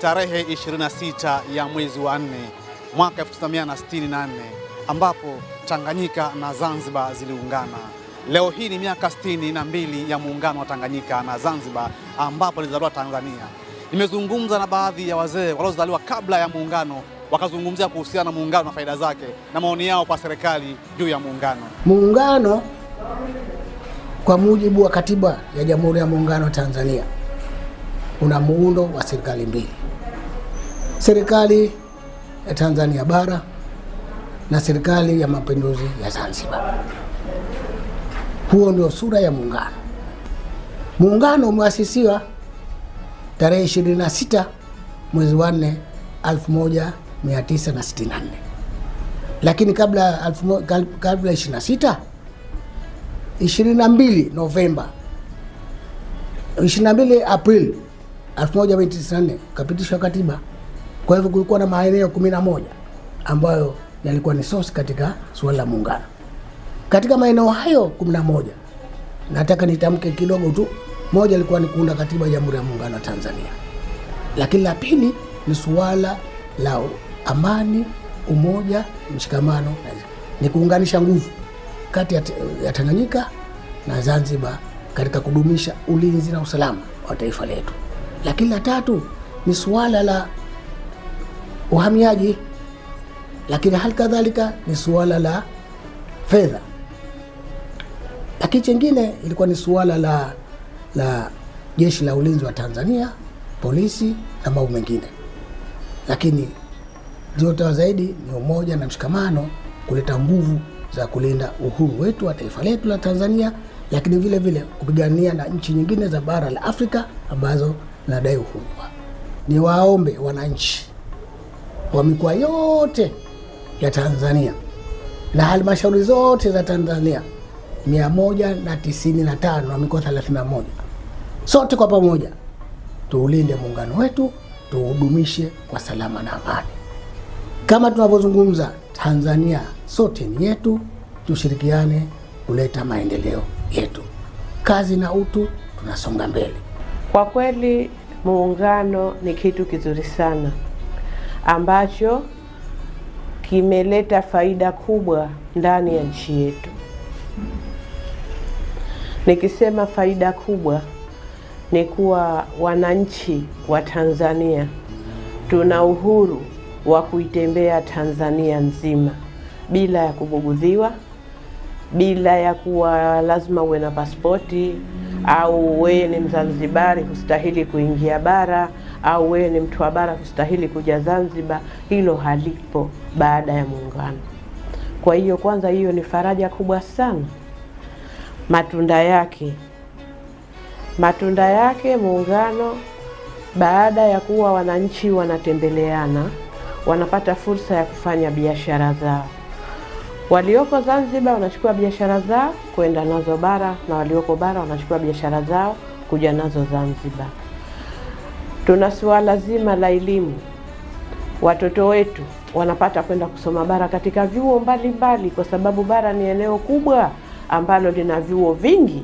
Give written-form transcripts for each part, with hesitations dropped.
tarehe 26 ya mwezi wa 4 mwaka 1964 ambapo Tanganyika na Zanzibar ziliungana. Leo hii ni miaka 62 ya muungano wa Tanganyika na Zanzibar ambapo ilizaliwa Tanzania. Nimezungumza na baadhi ya wazee waliozaliwa kabla ya muungano, wakazungumzia kuhusiana na muungano na faida zake na maoni yao kwa serikali juu ya muungano. Muungano kwa mujibu wa katiba ya Jamhuri ya Muungano wa Tanzania una muundo wa serikali mbili. Serikali ya Tanzania bara na serikali ya mapinduzi ya Zanzibar. Huo ndio sura ya muungano. Muungano umeasisiwa tarehe 26 mwezi wa 4 1964. Lakini kabla 26 22 Novemba 22 Aprili 1994 kapitishwa katiba. Kwa hivyo kulikuwa na maeneo 11 ambayo yalikuwa ni source katika suala la muungano. Katika maeneo hayo 11 nataka nitamke kidogo tu. Moja ilikuwa ni kuunda katiba ya Jamhuri ya Muungano wa Tanzania. Lakini la pili ni suala la amani, umoja, mshikamano, ni kuunganisha nguvu kati ya Tanganyika na Zanzibar katika kudumisha ulinzi na usalama wa taifa letu. Lakini la tatu ni suala la uhamiaji, lakini hali kadhalika ni suala la fedha. Lakini chengine ilikuwa ni suala la jeshi la ulinzi wa Tanzania, polisi na mambo mengine. Lakini zote zaidi ni umoja na mshikamano, kuleta nguvu za kulinda uhuru wetu wa taifa letu la Tanzania, lakini vile vile kupigania na nchi nyingine za bara la Afrika ambazo zinadai uhuru. Ni waombe wananchi wa mikoa yote ya Tanzania na halmashauri zote za Tanzania 195 na mikoa 31, sote kwa pamoja tuulinde muungano wetu, tuudumishe kwa salama na amani. Kama tunavyozungumza, Tanzania sote ni yetu, tushirikiane kuleta maendeleo yetu. Kazi na utu, tunasonga mbele. Kwa kweli muungano ni kitu kizuri sana ambacho kimeleta faida kubwa ndani ya nchi yetu. Nikisema faida kubwa ni kuwa wananchi wa Tanzania tuna uhuru wa kuitembea Tanzania nzima bila ya kubugudhiwa, bila ya kuwa lazima uwe na pasipoti, au wewe ni Mzanzibari kustahili kuingia bara, au wewe ni mtu wa bara kustahili kuja Zanzibar. Hilo halipo baada ya muungano. Kwa hiyo kwanza, hiyo ni faraja kubwa sana. Matunda yake muungano, baada ya kuwa wananchi wanatembeleana, wanapata fursa ya kufanya biashara zao. Walioko Zanzibar wanachukua biashara zao kwenda nazo bara, na walioko bara wanachukua biashara zao kuja nazo Zanzibar. Tuna suala zima la elimu. Watoto wetu wanapata kwenda kusoma bara katika vyuo mbalimbali, kwa sababu bara ni eneo kubwa ambalo lina vyuo vingi.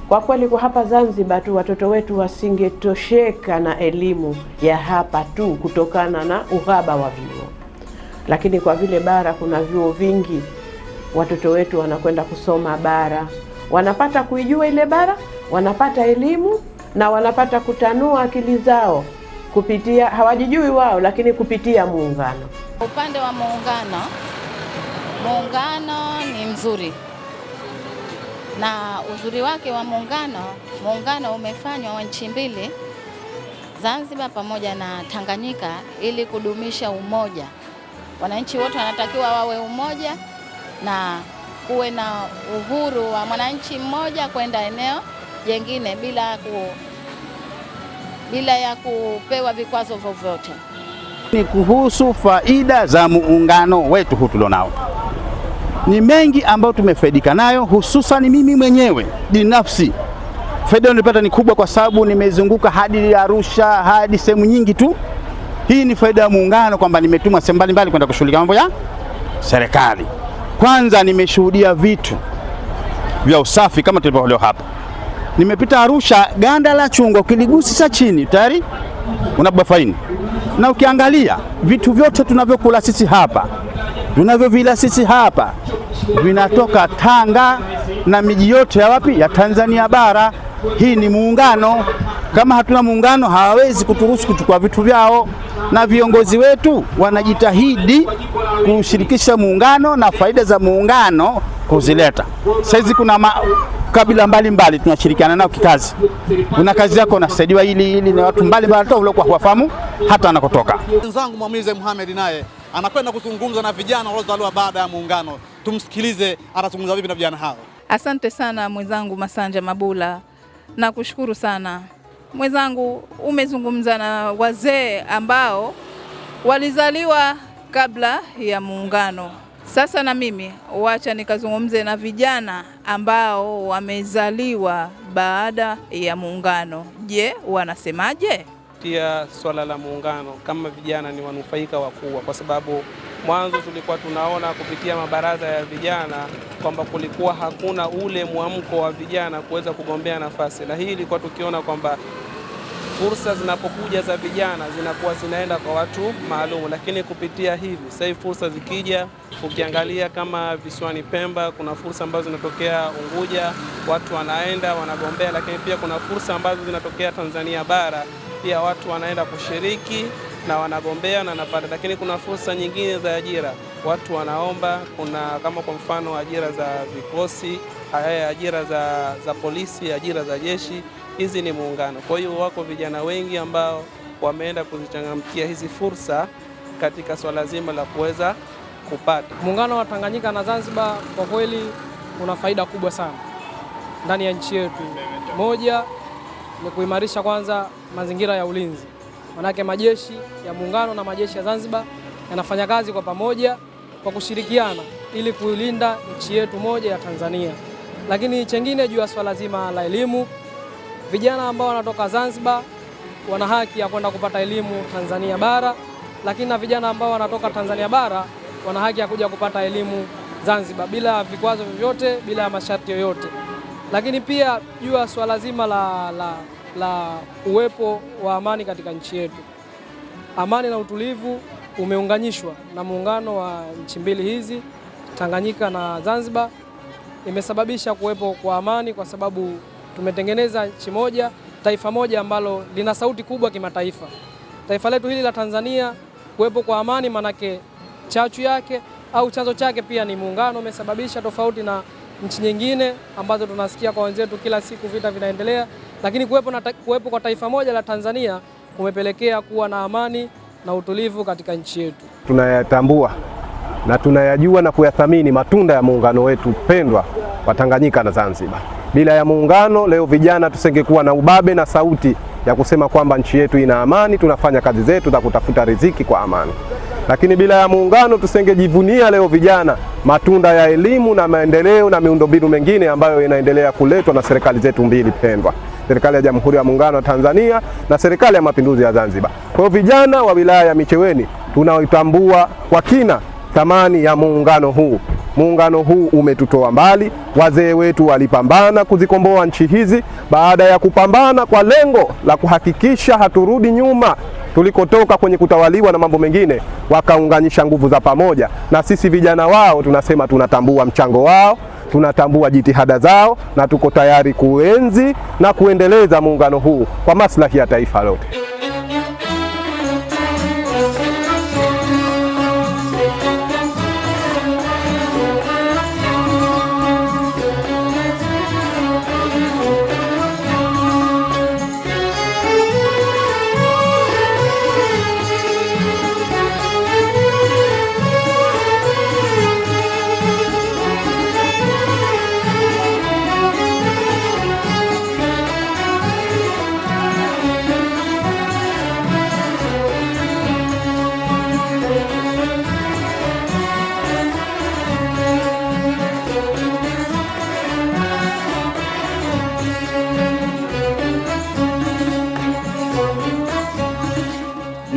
Kwa kweli kwa hapa Zanzibar tu watoto wetu wasingetosheka na elimu ya hapa tu kutokana na uhaba wa vyuo. Lakini kwa vile bara kuna vyuo vingi, watoto wetu wanakwenda kusoma bara, wanapata kuijua ile bara, wanapata elimu na wanapata kutanua akili zao kupitia, hawajijui wao, lakini kupitia muungano. Upande wa muungano ni mzuri, na uzuri wake wa muungano umefanywa wa nchi mbili, Zanzibar pamoja na Tanganyika, ili kudumisha umoja. Wananchi wote wanatakiwa wawe umoja na kuwe na uhuru wa mwananchi mmoja kwenda eneo jingine bila ya kupewa vikwazo vyovyote. Ni kuhusu faida za muungano wetu huu tulionao. Ni mengi ambayo tumefaidika nayo, hususan mimi mwenyewe binafsi. Faida nilipata ni kubwa kwa sababu nimezunguka hadi Arusha, hadi sehemu nyingi tu. Hii ni faida ya muungano, kwamba nimetumwa sehemu mbalimbali kwenda kushughulika mambo ya serikali. Kwanza nimeshuhudia vitu vya usafi kama tulivyo leo hapa. Nimepita Arusha, ganda la chungwa ukiligusa chini tayari unabeba faini. Na ukiangalia vitu vyote tunavyokula sisi hapa, tunavyovila sisi hapa, vinatoka Tanga na miji yote ya wapi? Ya Tanzania bara. Hii ni muungano. Kama hatuna muungano, hawawezi kuturuhusu kuchukua vitu vyao, na viongozi wetu wanajitahidi kushirikisha muungano na faida za muungano kuzileta. Saizi kuna kabila mbalimbali tunashirikiana nao kikazi. Una kazi yako unasaidiwa ili na watu mbalimbali tu waliokuwa hawafahamu hata anakotoka. Mwenzangu Mwamize Muhammad naye anakwenda kuzungumza na vijana waliozaliwa baada ya muungano. Tumsikilize atazungumza vipi na vijana hao. Asante sana mwenzangu Masanja Mabula. Nakushukuru sana. Mwenzangu, umezungumza na wazee ambao walizaliwa kabla ya muungano. Sasa na mimi wacha nikazungumze na vijana ambao wamezaliwa baada ya muungano. Je, wanasemaje? Pia swala la muungano kama vijana ni wanufaika wakubwa, kwa sababu mwanzo tulikuwa tunaona kupitia mabaraza ya vijana kwamba kulikuwa hakuna ule mwamko wa vijana kuweza kugombea nafasi, na hii ilikuwa tukiona kwamba fursa zinapokuja za vijana zinakuwa zinaenda kwa watu maalum, lakini kupitia hivi sasa fursa zikija, ukiangalia kama visiwani Pemba kuna fursa ambazo zinatokea Unguja, watu wanaenda wanagombea, lakini pia kuna fursa ambazo zinatokea Tanzania bara, pia watu wanaenda kushiriki na wanagombea na napata. Lakini kuna fursa nyingine za ajira, watu wanaomba, kuna kama kwa mfano ajira za vikosi, ajira za polisi, ajira za jeshi. Hizi ni muungano. Kwa hiyo wako vijana wengi ambao wameenda kuzichangamkia hizi fursa katika swala zima la kuweza kupata. Muungano wa Tanganyika na Zanzibar kwa kweli una faida kubwa sana ndani ya nchi yetu. Moja ni kuimarisha kwanza mazingira ya ulinzi. Manake majeshi ya muungano na majeshi ya Zanzibar yanafanya kazi kwa pamoja kwa kushirikiana ili kuilinda nchi yetu moja ya Tanzania. Lakini chengine juu ya swala zima la elimu, vijana ambao wanatoka Zanzibar wana haki ya kwenda kupata elimu Tanzania bara, lakini na vijana ambao wanatoka Tanzania bara wana haki ya kuja kupata elimu Zanzibar bila vikwazo vyovyote, bila masharti yoyote. Lakini pia juu ya swala zima la uwepo wa amani katika nchi yetu. Amani na utulivu umeunganishwa na muungano wa nchi mbili hizi, Tanganyika na Zanzibar, imesababisha kuwepo kwa amani, kwa sababu tumetengeneza nchi moja, taifa moja ambalo lina sauti kubwa kimataifa. Taifa letu hili la Tanzania, kuwepo kwa amani manake chachu yake au chanzo chake pia ni muungano, umesababisha, tofauti na nchi nyingine ambazo tunasikia kwa wenzetu kila siku vita vinaendelea, lakini kuwepo kwa taifa moja la Tanzania kumepelekea kuwa na amani na utulivu katika nchi yetu. Tunayatambua na tunayajua na kuyathamini matunda ya muungano wetu pendwa wa Tanganyika na Zanzibar. Bila ya muungano leo vijana tusingekuwa na ubabe na sauti ya kusema kwamba nchi yetu ina amani, tunafanya kazi zetu za kutafuta riziki kwa amani. Lakini bila ya muungano tusingejivunia leo vijana matunda ya elimu na maendeleo na miundombinu mengine ambayo inaendelea kuletwa na serikali zetu mbili pendwa, serikali ya Jamhuri ya Muungano wa Tanzania na serikali ya Mapinduzi ya Zanzibar. Kwa hiyo vijana wa wilaya ya Micheweni tunaitambua kwa kina thamani ya muungano huu. Muungano huu umetutoa mbali. Wazee wetu walipambana kuzikomboa nchi hizi. Baada ya kupambana kwa lengo la kuhakikisha haturudi nyuma tulikotoka kwenye kutawaliwa na mambo mengine, wakaunganisha nguvu za pamoja, na sisi vijana wao tunasema tunatambua mchango wao, tunatambua jitihada zao, na tuko tayari kuenzi na kuendeleza muungano huu kwa maslahi ya taifa lote.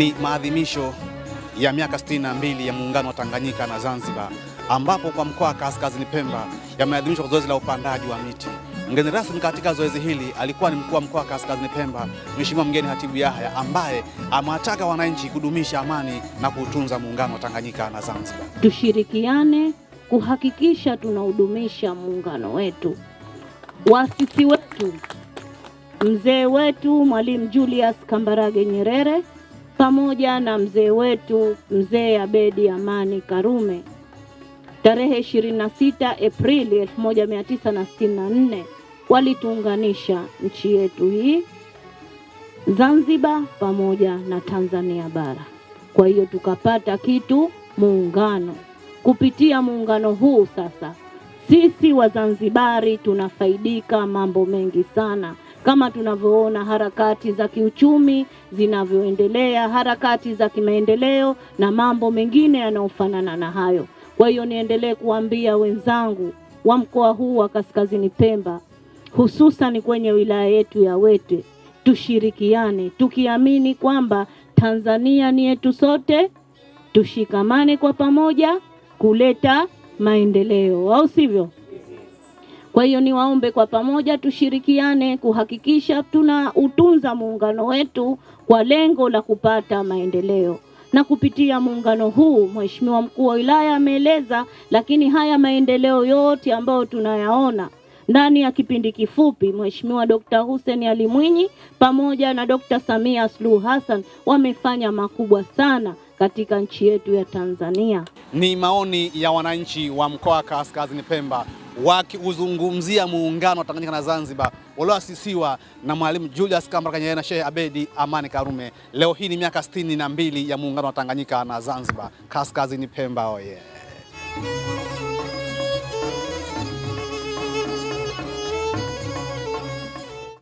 Ni maadhimisho ya miaka 62 ya muungano wa Tanganyika na Zanzibar, ambapo kwa mkoa wa Kaskazini Pemba yameadhimishwa kwa zoezi la upandaji wa miti. Mgeni rasmi katika zoezi hili alikuwa ni mkuu wa mkoa wa Kaskazini Pemba, Mheshimiwa Mgeni Hatibu Yahya, ambaye amewataka wananchi kudumisha amani na kutunza muungano wa Tanganyika na Zanzibar. Tushirikiane kuhakikisha tunaudumisha muungano wetu. Waasisi wetu, mzee wetu Mwalimu Julius Kambarage Nyerere pamoja na mzee wetu mzee Abedi Amani Karume, tarehe 26 Aprili 1964 walituunganisha nchi yetu hii Zanzibar pamoja na Tanzania bara. Kwa hiyo tukapata kitu muungano. Kupitia muungano huu sasa sisi Wazanzibari tunafaidika mambo mengi sana, kama tunavyoona harakati za kiuchumi zinavyoendelea, harakati za kimaendeleo na mambo mengine yanayofanana na hayo. Kwa hiyo niendelee kuambia wenzangu wa mkoa huu wa Kaskazini Pemba, hususan kwenye wilaya yetu ya Wete, tushirikiane tukiamini kwamba Tanzania ni yetu sote, tushikamane kwa pamoja kuleta maendeleo, au sivyo? Kwa hiyo niwaombe kwa pamoja tushirikiane kuhakikisha tunautunza muungano wetu kwa lengo la kupata maendeleo. Na kupitia muungano huu, Mheshimiwa Mkuu wa Wilaya ameeleza, lakini haya maendeleo yote ambayo tunayaona ndani ya kipindi kifupi, Mheshimiwa Dr. Hussein Ali Mwinyi pamoja na Dr. Samia Suluhu Hassan wamefanya makubwa sana katika nchi yetu ya Tanzania. Ni maoni ya wananchi wa mkoa wa Kaskazini Pemba wakiuzungumzia muungano wa Tanganyika na Zanzibar ulioasisiwa na Mwalimu Julius Kambarage Nyerere na Sheikh Abedi Amani Karume. Leo hii ni miaka 62 ya muungano wa Tanganyika na Zanzibar. Kaskazini Pemba oye!